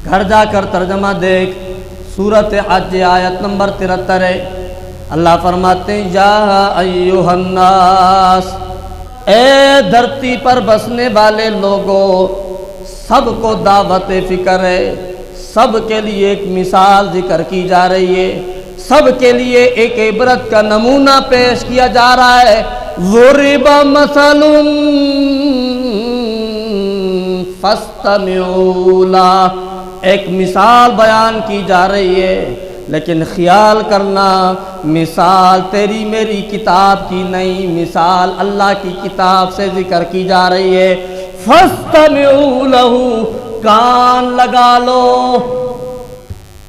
گھر جا کر ترجمہ دیکھ، سورۃ حج آیت نمبر 73 ہے۔ اللہ فرماتے ہیں یا ایھا الناس، اے دھرتی پر بسنے والے لوگوں، سب کو دعوت فکر ہے، سب کے لیے ایک مثال ذکر کی جا رہی ہے، سب کے لیے ایک عبرت کا نمونہ پیش کیا جا رہا ہے۔ ضرب مثل فاستمعوا لہ، ایک مثال بیان کی جا رہی ہے، لیکن خیال کرنا مثال تیری میری کتاب کی نہیں، مثال اللہ کی کتاب سے ذکر کی جا رہی ہے۔ فاستمعوا لہ، کان لگا لو۔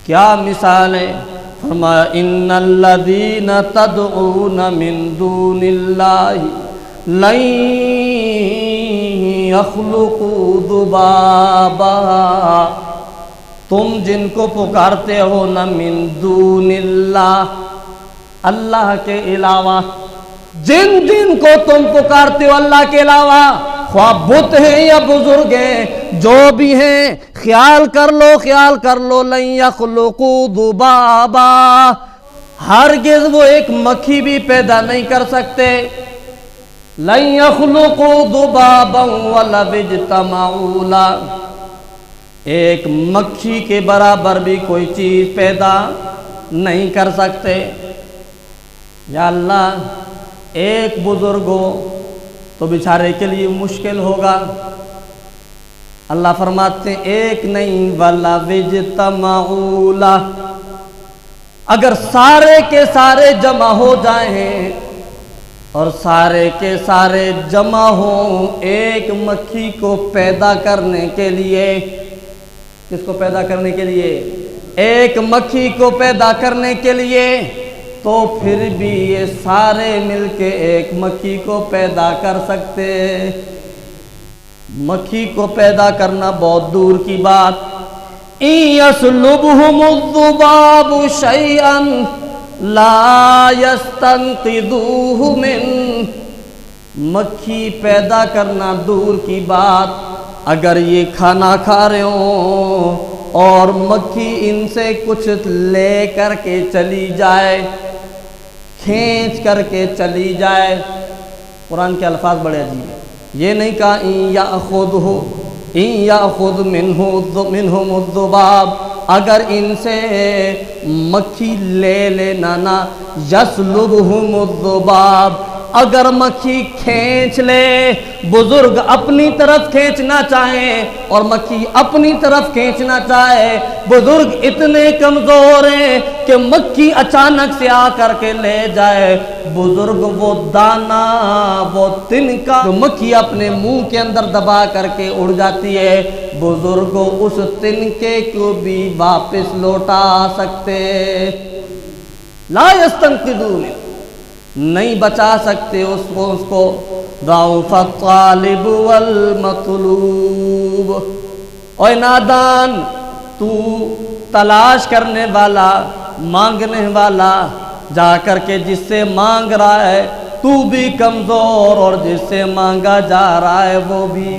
کیا مثال ہے؟ فرمایا ان الذین تدعون من دون اللہ لن یخلقوا ذبابا، تم جن کو پکارتے ہو نا من دون اللہ، اللہ کے علاوہ، جن کو تم پکارتے ہو اللہ کے علاوہ، خواہ بت ہیں یا بزرگ ہیں، جو بھی ہیں، خیال کر لو، لن یخلقوا ذبابا، ہرگز وہ ایک مکھی بھی پیدا نہیں کر سکتے۔ لن یخلقوا ذبابا ولو اجتمعوا لہ، ایک مکھی کے برابر بھی کوئی چیز پیدا نہیں کر سکتے۔ یا اللہ، ایک بزرگ ہو تو بیچارے کے لیے مشکل ہوگا۔ اللہ فرماتے ہیں ایک نہیں ولو اجتمعوا لہ، اگر سارے کے سارے جمع ہو جائیں اور سارے کے سارے جمع ہوں ایک مکھی کو پیدا کرنے کے لیے، کس کو پیدا کرنے کے لیے؟ ایک مکھی کو پیدا کرنے کے لیے، تو پھر بھی یہ سارے مل کے ایک مکھی کو پیدا کر سکتے؟ مکھی کو پیدا کرنا بہت دور کی بات۔ ان یسلبہم الذباب شیئا لا یستنقذوہ منہ، مکھی پیدا کرنا دور کی بات، اگر یہ کھانا کھا رہے ہوں اور مکھی ان سے کچھ لے کر کے چلی جائے، کھینچ کر کے چلی جائے، قرآن کے الفاظ بڑے عجیب ہیں۔ یہ نہیں کہا ان یأخذ منہم الذباب، اگر ان سے مکھی لے لینا نا، یسلبہم الذباب، اگر مکھی کھینچ لے، بزرگ اپنی طرف کھینچنا چاہیں اور مکھی اپنی طرف کھینچنا چاہے، بزرگ اتنے کمزور ہیں کہ مکھی اچانک سے آ کر کے لے جائے، بزرگ وہ دانا، وہ تنکا جو مکھی اپنے منہ کے اندر دبا کر کے اڑ جاتی ہے، بزرگ اس تنکے کو بھی واپس لوٹا سکتے، لا یستنقذون، نہیں بچا سکتے اس کو۔ ضعف الطالب والمطلوب، اوے نادان، تو تلاش کرنے والا، مانگنے والا، جا کر کے جس سے مانگ رہا ہے تو بھی کمزور، اور جس سے مانگا جا رہا ہے وہ بھی